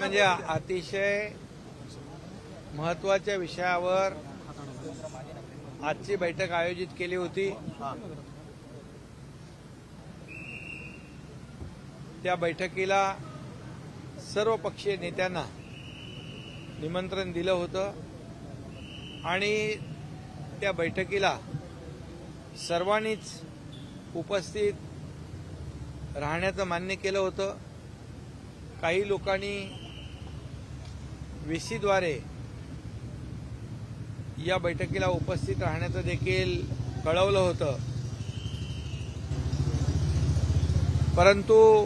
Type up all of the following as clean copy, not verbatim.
म्हणजे अतिशय महत्त्वाच्या विषयावर आजची बैठक आयोजित केली होती। त्या बैठकीला सर्व पक्षीय नेत्यांना निमंत्रण दिलं होतं आणि त्या बैठकीला सर्वांनीच उपस्थित राहण्याचं मान्य केलं होतं। काही लोकांनी व्हीसीद्वारे या बैठकीला उपस्थित राहण्याचं देखील कळवलं होतं, परंतु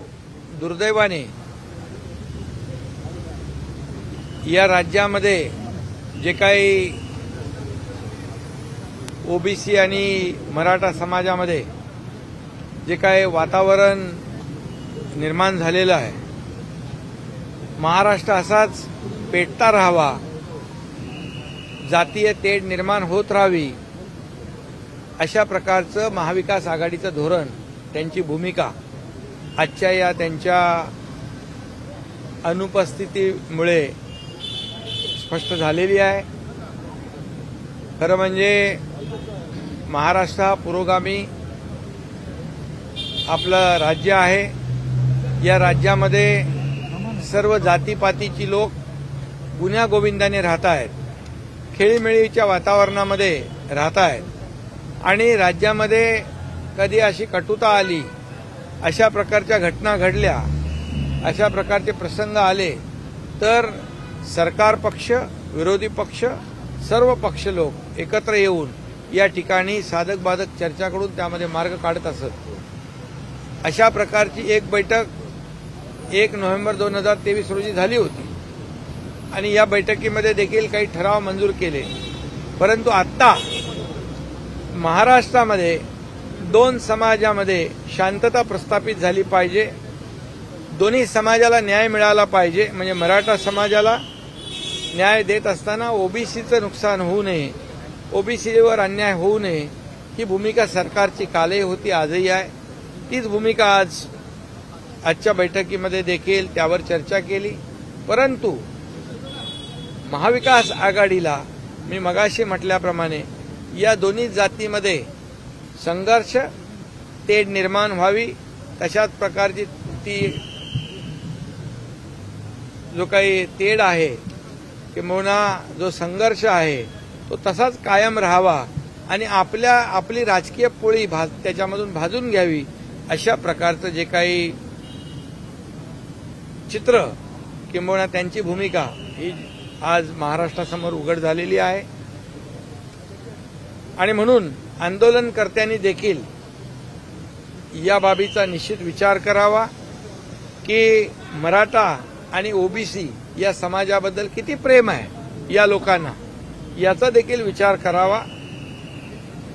दुर्दैवाने या राज्यामध्ये जे काही ओबीसी आणि मराठा समाजामध्ये जे काही वातावरण निर्माण झालेलं आहे, महाराष्ट्र असाच पेटता राहावा, जातीय तेढ निर्माण होत राहावी, अशा प्रकारचं महाविकास आघाडीचं धोरण, त्यांची भूमिका आजच्या या त्यांच्या अनुपस्थितीमुळे स्पष्ट झालेली आहे। खरं म्हणजे महाराष्ट्र हा पुरोगामी आपलं राज्य आहे। या राज्यामध्ये सर्व जातीपातीची लोक गुण्यागोविंदाने राहत आहेत, खेळीमेळीच्या वातावरणामध्ये राहत आहेत आणि राज्यामध्ये कधी अशी कटुता आली, अशा प्रकारच्या घटना घडल्या, अशा प्रकारचे प्रसंग आले तर सरकार पक्ष, विरोधी पक्ष, सर्व पक्ष लोक एकत्र येऊन या ठिकाणी साधक बाधक चर्चा करून त्यामध्ये मार्ग काढत असत। अशा प्रकारची एक बैठक 1 नोव्हेंबर 2023 रोजी झाली होती आणि या बैठकीमध्ये देखील काही ठराव मंजूर केले। परंतु आता महाराष्ट्रामध्ये 2 समाजामध्ये शांतता प्रस्थापित झाली पाहिजे, दोन्ही समाजाला न्याय मिळाला पाहिजे। म्हणजे मराठा समाजाला न्याय देत असताना ओबीसीचं नुकसान होऊ नये, ओबीसीवर अन्याय होऊ नये, ही भूमिका सरकारची कालही होती, आजही आहे। तीच भूमिका आजच्या बैठकीमध्ये देखील त्यावर चर्चा केली। परंतु महाविकास आघाडीला मी मगाशी म्हटल्याप्रमाणे या दोन्ही जातीमध्ये संघर्ष, तेढ निर्माण व्हावी, तशाच प्रकारची ती जो काही तेढ आहे किंवा जो संघर्ष आहे तो तसाच कायम राहावा आणि आपली राजकीय पोळी त्याच्यामधून भाजून घ्यावी, अशा प्रकारचं जे काही चित्र किंवा त्यांची भूमिका ही आज महाराष्ट्रासमोर उघड झालेली आहे। आणि म्हणून आंदोलनकर्त्यांनी देखील या बाबीचा निश्चित विचार करावा की मराठा आणि ओबीसी या समाजाबद्दल किती प्रेम आहे या लोकांना, याचा देखील विचार करावा।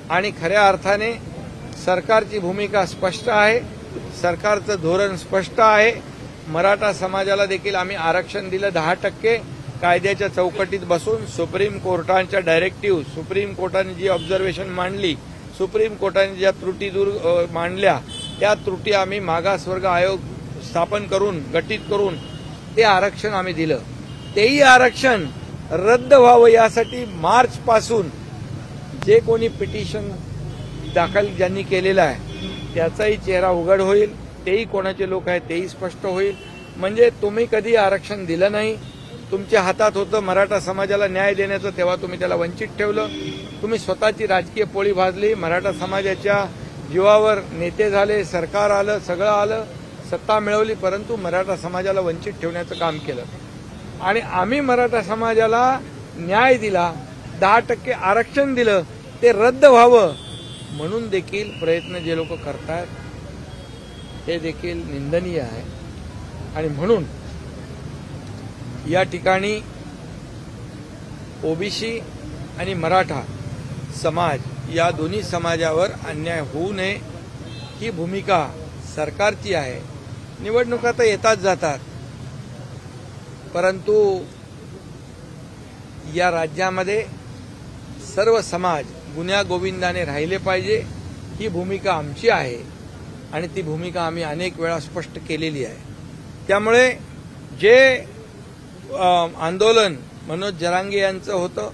आणि खऱ्या अर्थाने सरकारची भूमिका स्पष्ट आहे, सरकारचं धोरण स्पष्ट आहे। मराठा समाजाला देखील आम्ही आरक्षण दिलं 10%, कायद्याच्या चौकटीत बसून सुप्रीम कोर्टाच्या डायरेक्टिव्ह, सुप्रीम कोर्टाने जी ऑब्झर्वेशन मांडली, सुप्रीम कोर्टाने ज्या त्रुटी दूर मांडल्या, त्या त्रुटी आम्ही मागासवर्ग आयोग स्थापन करून, गठीत करून ते आरक्षण आम्ही दिलं। तेही आरक्षण रद्द व्हावं यासाठी मार्च पासून जे कोणी पिटिशन दाखल ज्यांनी केलेलं आहे त्याचाही चेहरा उघड होईल, तेही कोणाचे लोक आहेत तेही स्पष्ट होईल। म्हणजे तुम्ही कधी आरक्षण दिलं नाही, तुमच्या हातात होतं मराठा समाजाला न्याय देण्याचं, तेव्हा तुम्ही त्याला वंचित ठेवलं। तुम्ही स्वतःची राजकीय पोळी भाजली, मराठा समाजाच्या जीवावर नेते झाले, सरकार आलं, सगळं आलं, सत्ता मिळवली, परंतु मराठा समाजाला वंचित ठेवण्याचं काम केलं। आणि आम्ही मराठा समाजाला न्याय दिला, 10% आरक्षण दिलं, ते रद्द व्हावं म्हणून देखील प्रयत्न जे लोक करतात हे देखील निंदनीय आहे। आणि म्हणून या ठिकाणी ओबीसी आणि मराठा समाज या दोन्ही समाजावर अन्याय होऊ नये ही भूमिका सरकारची आहे। निवडणुका तर येतात जातात, परंतु या राज्यामध्ये सर्व समाज गुण्यागोविंदाने राहिले पाहिजे ही भूमिका आमची आहे आणि ती भूमिका आम्ही अनेक वेळा स्पष्ट केलेली आहे। त्यामुळे जे आंदोलन मनोज जरांगे यांचं होतं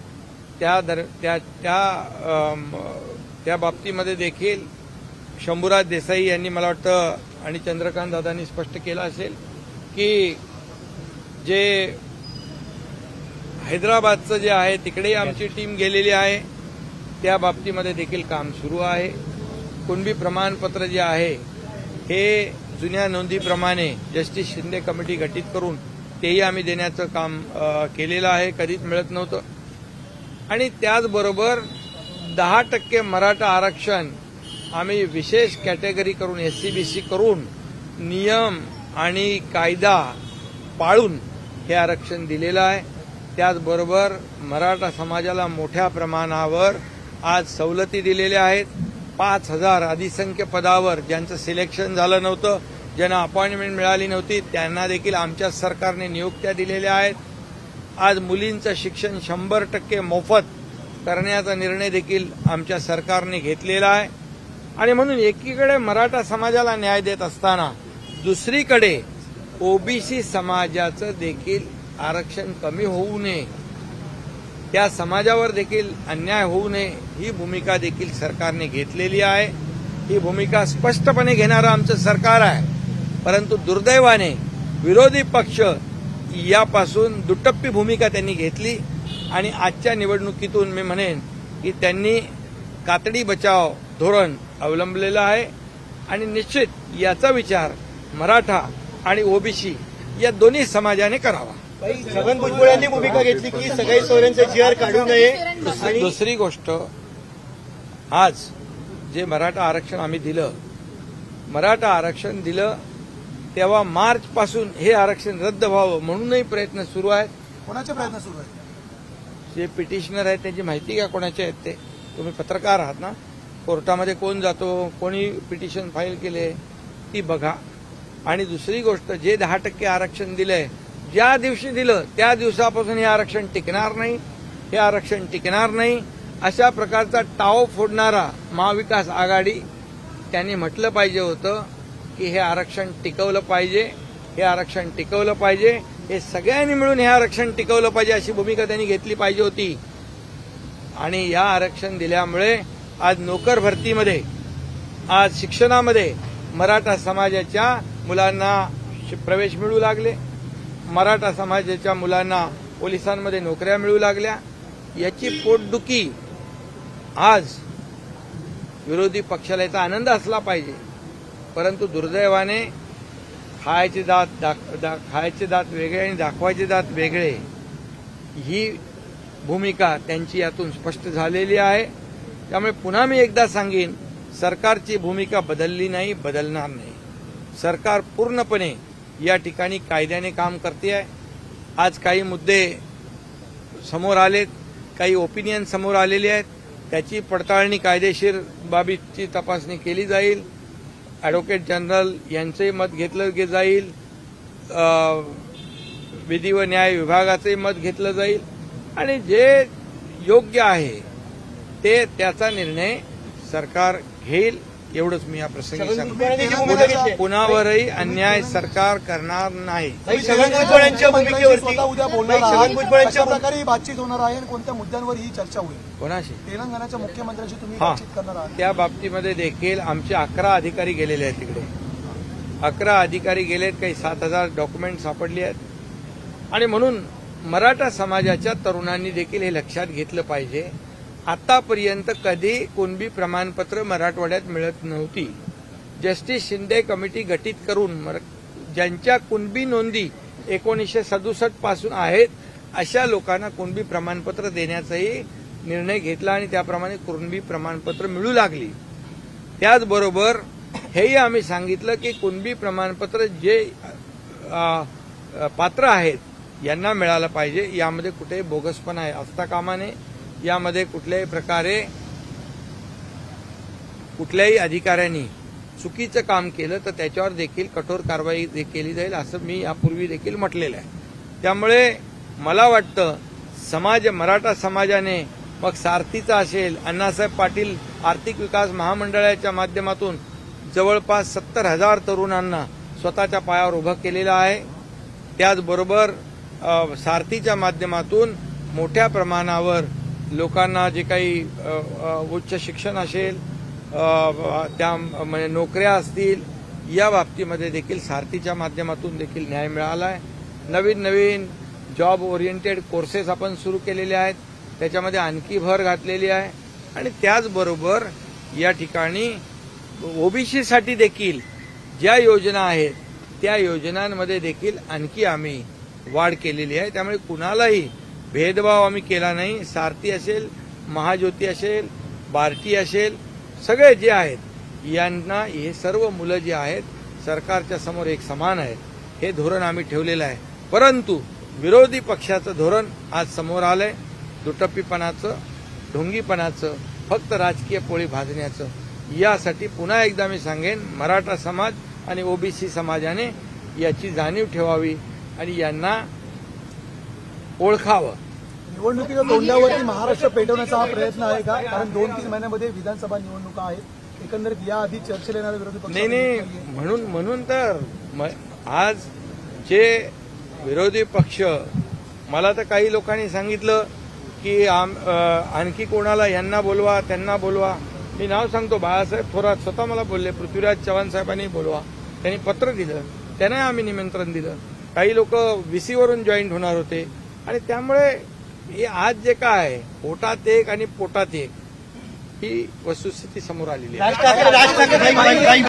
त्या बाबतीमध्ये देखील शंभूराज देसाई यांनी मला वाटतं आणि चंद्रकांत दादांनी स्पष्ट केलं असेल की जे हैदराबादचं जे आहे तिकडेही आमची टीम गेलेली आहे, त्या बाबतीमध्ये देखील काम सुरू आहे. कुणबी प्रमाणपत्र जे आहे हे जुन्या नोंदीप्रमाणे जस्टिस शिंदे कमिटी गठीत करून तेही आम्ही देण्याचं काम केलेलं आहे, कधीच मिळत नव्हतं. आणि त्याचबरोबर 10% मराठा आरक्षण आम्ही विशेष कॅटेगरी करून SC-BC करून नियम आणि कायदा पाळून हे आरक्षण दिलेलं आहे. त्याचबरोबर मराठा समाजाला मोठ्या प्रमाणावर आज सवलती दिलेल्या आहेत. 5,000 अधिसंख्य पदावर ज्यांचं सिलेक्शन झालं नव्हतं, ज्यांना अपॉइंटमेंट मिळाली नव्हती, त्यांना देखील आमच्या सरकारने नियुक्त्या दिलेल्या आहेत. आज मुलींचं शिक्षण 100% मोफत करण्याचा निर्णय देखील आमच्या सरकारने घेतलेला आहे. आणि म्हणून एकीकडे मराठा समाजाला न्याय देत असताना दुसरीकडे OBC समाजाचं देखील आरक्षण कमी होऊ नये, त्या समाजावर देखील अन्याय होऊ नये ही भूमिका देखील सरकारने घेतलेली आहे. ही भूमिका स्पष्टपणे घेणारं आमचं सरकार आहे. परंतु दुर्दैवाने विरोधी पक्ष यापासून दुटप्पी भूमिका त्यांनी घेतली आणि आजच्या निवडणुकीतून मी म्हणेन की त्यांनी कातडी बचाव धोरण अवलंबलेलं आहे. आणि निश्चित याचा विचार मराठा आणि OBC या दोन्ही समाजाने करावा. छगन भुजबळ यांनी भूमिका घेतली की सगळे सोयऱ्यांचे GR काढू नये. दुसरी गोष्ट, आज जे मराठा आरक्षण आम्ही दिलं, मराठा आरक्षण दिलं तेव्हा मार्चपासून हे आरक्षण रद्द व्हावं म्हणूनही प्रयत्न सुरू आहेत. कोणाचे प्रयत्न सुरू आहेत? जे पिटिशनर आहेत त्यांची माहिती घ्या कोणाचे आहेत ते. तुम्ही पत्रकार आहात ना, कोर्टामध्ये कोण जातो, कोणी पिटिशन फाईल केले ती बघा. आणि दुसरी गोष्ट, जे 10% आरक्षण दिलंय, ज्या दिवशी दिलं त्या दिवसापासून हे आरक्षण टिकणार नाही, हे आरक्षण टिकणार नाही अशा प्रकारचा टाव फोडणारा महाविकास आघाडी त्यांनी म्हटलं पाहिजे होतं की हे आरक्षण टिकवलं पाहिजे, हे आरक्षण टिकवलं पाहिजे, हे सगळ्यांनी मिळून हे आरक्षण टिकवलं पाहिजे अशी भूमिका त्यांनी घेतली पाहिजे होती. आणि या आरक्षण दिल्यामुळे आज नोकर भरतीमध्ये, आज शिक्षणामध्ये मराठा समाजाच्या मुलांना प्रवेश मिळू लागले, मराठा समाजाच्या मुलांना पोलिसांमध्ये नोकऱ्या मिळू लागल्या. याची पोटदुखी आज विरोधी पक्षाला याचा आनंद असला पाहिजे. परंतु दुर्दैवाने खायचे दात वेगळे आणि दाखवायचे दात वेगळे ही भूमिका त्यांची यातून स्पष्ट झालेली आहे. त्यामुळे पुन्हा मी एकदा सांगेन, सरकारची भूमिका बदलली नाही, बदलणार नाही. सरकार पूर्णपणे या ठिकाणी कायद्याने काम करते आहे. आज काही मुद्दे समोर आलेत, काही ओपिनियन समोर आलेले आहेत, त्याची पडताळणी कायदेशीर बाबीची तपासणी केली जाईल. ॲडव्होकेट जनरल यांचंही मत घेतलं जाईल, विधी व न्याय विभागाचंही मत घेतलं जाईल आणि जे योग्य आहे ते त्याचा निर्णय सरकार घेईल. एवढंच मी या प्रसंगी सांगतो. कुणावरही अन्याय सरकार करणार नाही. छगन भुजबळांच्या भूमिकेवरती उद्या बोलणार, कशा प्रकारे बातचीत होणार आहे आणि कोणत्या मुद्द्यांवर ही चर्चा होईल? कोणाशी? तेलंगणाच्या मुख्यमंत्र्यांशी तुम्ही बातचीत करणार आहात? त्या बाबतीमध्ये देखील आमचे 11 अधिकारी गेलेले आहेत तिकडे. 11 अधिकारी गेलेत, काही 7,000 डॉक्युमेंट सापडली आहेत. आणि म्हणून मराठा समाजाच्या तरुणांनी देखील हे लक्षात घेतलं पाहिजे. आतापर्यंत कधी कुणबी प्रमाणपत्र मराठवाड्यात मिळत नव्हती. जस्टिस शिंदे कमिटी गठीत करून ज्यांच्या कुणबी नोंदी 1967 पासून आहेत अशा लोकांना कुणबी प्रमाणपत्र देण्याचाही निर्णय घेतला आणि त्याप्रमाणे कुणबी प्रमाणपत्र मिळू लागली. त्याचबरोबर हेही आम्ही सांगितलं की कुणबी प्रमाणपत्र जे पात्र आहेत यांना मिळालं पाहिजे. यामध्ये कुठेही बोगसपणा असता कामा नये. यामध्ये कुठल्याही प्रकारे कुठल्याही अधिकाऱ्यांनी चुकीचं काम केलं तर त्याच्यावर देखील कठोर कारवाई केली जाईल असं मी यापूर्वी देखील म्हटलेलं आहे. त्यामुळे मला वाटतं मराठा समाजाने मग सारथीचा असेल, अण्णासाहेब पाटील आर्थिक विकास महामंडळाच्या माध्यमातून जवळपास 70,000 तरुणांना स्वतःच्या पायावर उभं केलेलं आहे. त्याचबरोबर सारथीच्या माध्यमातून मोठ्या प्रमाणावर लोकांना जे काही उच्च शिक्षण असेल, त्या म्हणजे नोकऱ्या असतील, या बाबतीमध्ये देखील सारथीच्या माध्यमातून देखील न्याय मिळाला आहे. नवीन नवीन जॉब ओरिएंटेड कोर्सेस आपण सुरू केलेले आहेत, त्याच्यामध्ये आणखी भर घातलेली आहे. आणि त्याचबरोबर या ठिकाणी ओबीसीसाठी देखील ज्या योजना आहेत त्या योजनांमध्ये देखील आणखी आम्ही वाढ केलेली आहे. त्यामुळे कुणालाही भेदभाव आम्ही केला नाही. सारथी असेल, महाज्योती असेल, बार्टी असेल, सगळे जे आहेत यांना हे सर्व मुलं जे आहेत सरकारच्या समोर एक समान आहेत, हे धोरण आम्ही ठेवलेलं आहे. परंतु विरोधी पक्षाचं धोरण आज समोर आलंय, दुटप्पीपणाचं, ढोंगीपणाचं, फक्त राजकीय पोळी भाजण्याचं. यासाठी पुन्हा एकदा मी सांगेन, मराठा समाज आणि ओबीसी समाजाने याची जाणीव ठेवावी आणि यांना ओळखावं. निवडणुकीच्या तोंडावरती महाराष्ट्र पेटवण्याचा हा प्रयत्न आहे का? कारण 2-3 महिन्यामध्ये विधानसभा निवडणुका आहेत. एकंदरीत याआधी चर्चेला येणारे विरोधी पक्ष नाही, म्हणून तर आज जे विरोधी पक्ष, मला तर काही लोकांनी सांगितलं की आणखी कोणाला यांना बोलवा त्यांना बोलवा. मी नाव सांगतो, बाळासाहेब थोरात स्वतः मला बोलले, पृथ्वीराज चव्हाण साहेबांनी बोलवा. त्यांनी पत्र दिलं, त्यांनाही आम्ही निमंत्रण दिलं. काही लोक VC-वरून जॉईंट होणार होते. आणि त्यामुळे हे आज जे काय पोटात एक आणि पोटात एक ही वस्तुस्थिती समोर आलेली आहे. राज ठाकरे